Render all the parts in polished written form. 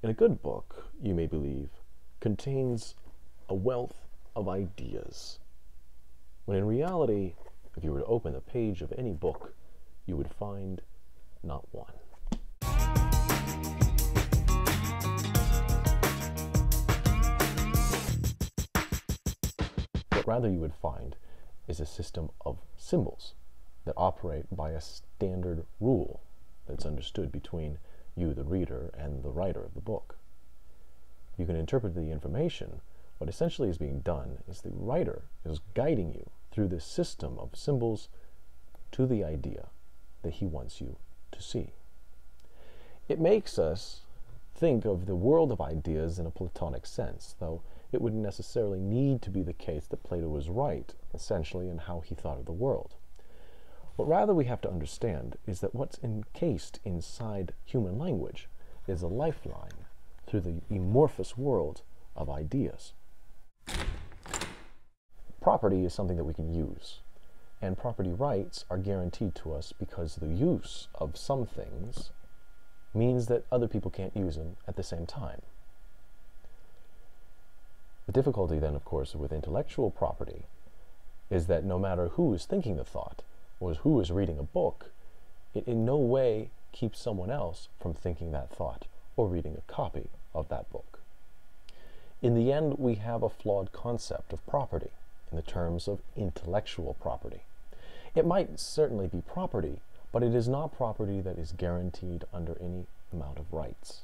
In a good book, you may believe, contains a wealth of ideas, when in reality, if you were to open a page of any book, you would find not one. What rather you would find is a system of symbols that operate by a standard rule that's understood between you, the reader, and the writer of the book. You can interpret the information. What essentially is being done is the writer is guiding you through this system of symbols to the idea that he wants you to see. It makes us think of the world of ideas in a Platonic sense, though it wouldn't necessarily need to be the case that Plato was right, essentially, in how he thought of the world. What rather we have to understand is that what's encased inside human language is a lifeline through the amorphous world of ideas. Property is something that we can use, and property rights are guaranteed to us because the use of some things means that other people can't use them at the same time. The difficulty then, of course, with intellectual property is that no matter who is thinking the thought, or who is reading a book, it in no way keeps someone else from thinking that thought or reading a copy of that book. In the end, we have a flawed concept of property in the terms of intellectual property. It might certainly be property, but it is not property that is guaranteed under any amount of rights.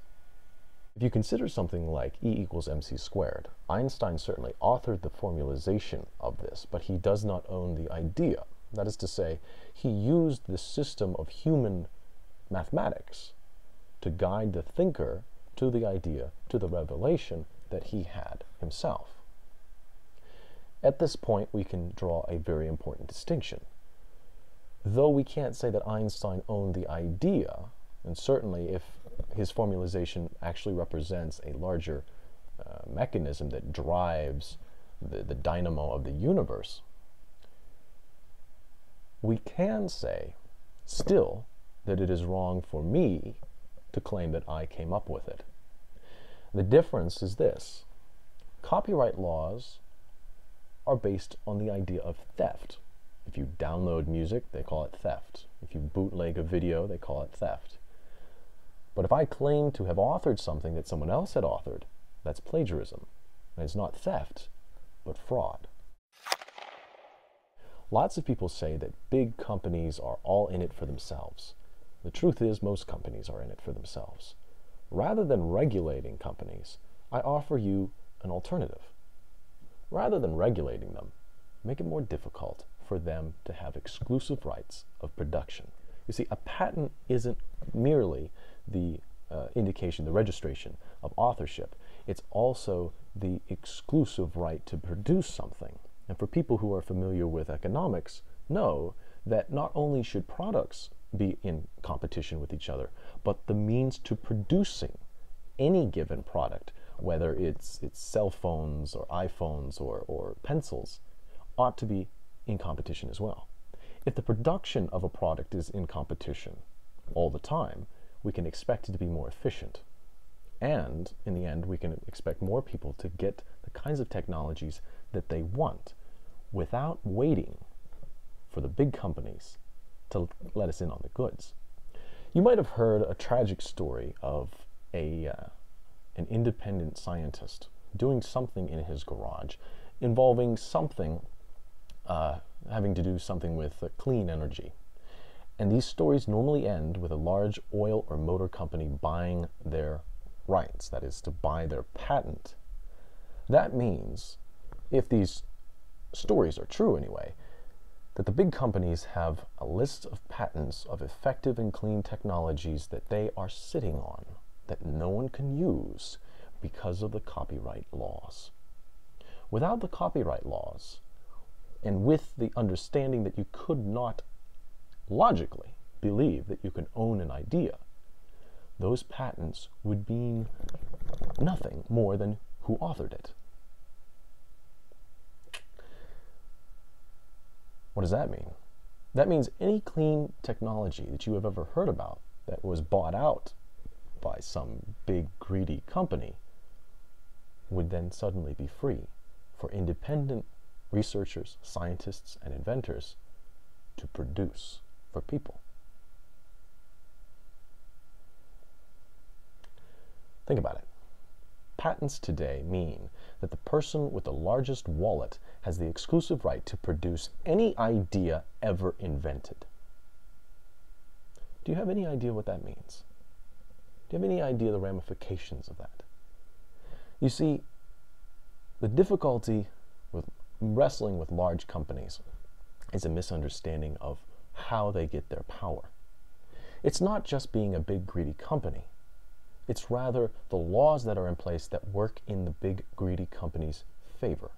If you consider something like E equals mc squared, Einstein certainly authored the formalization of this, but he does not own the idea. That is to say, he used the system of human mathematics to guide the thinker to the idea, to the revelation that he had himself. At this point, we can draw a very important distinction. Though we can't say that Einstein owned the idea, and certainly if his formalization actually represents a larger mechanism that drives the dynamo of the universe, we can say still that it is wrong for me to claim that I came up with it. The difference is this: copyright laws are based on the idea of theft. If you download music, they call it theft. If you bootleg a video, they call it theft. But if I claim to have authored something that someone else had authored, that's plagiarism. And it's not theft, but fraud. Lots of people say that big companies are all in it for themselves. The truth is, most companies are in it for themselves. Rather than regulating companies, I offer you an alternative. Rather than regulating them, make it more difficult for them to have exclusive rights of production. You see, a patent isn't merely the indication, the registration of authorship. It's also the exclusive right to produce something. And for people who are familiar with economics, know that not only should products be in competition with each other, but the means to producing any given product, whether it's cell phones or iPhones or pencils, ought to be in competition as well. If the production of a product is in competition all the time, we can expect it to be more efficient. And in the end, we can expect more people to get the kinds of technologies that they want without waiting for the big companies to let us in on the goods. You might have heard a tragic story of an independent scientist doing something in his garage involving something having to do something with clean energy. And these stories normally end with a large oil or motor company buying their rights, that is, to buy their patent. That means, if these stories are true anyway, that the big companies have a list of patents of effective and clean technologies that they are sitting on, that no one can use because of the copyright laws. Without the copyright laws, and with the understanding that you could not logically believe that you can own an idea, those patents would mean nothing more than who authored it. What does that mean? That means any clean technology that you have ever heard about that was bought out by some big greedy company would then suddenly be free for independent researchers, scientists, and inventors to produce for people. Think about it. Patents today mean that the person with the largest wallet has the exclusive right to produce any idea ever invented. Do you have any idea what that means? Do you have any idea the ramifications of that? You see, the difficulty with wrestling with large companies is a misunderstanding of how they get their power. It's not just being a big greedy company. It's rather the laws that are in place that work in the big greedy company's favor.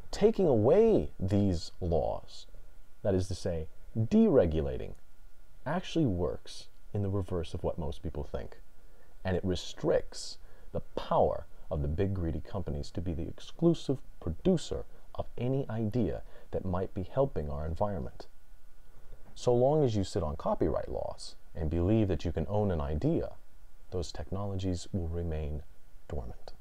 Taking away these laws, that is to say, deregulating, actually works in the reverse of what most people think. And it restricts the power of the big greedy companies to be the exclusive producer of any idea that might be helping our environment. So long as you sit on copyright laws and believe that you can own an idea, those technologies will remain dormant.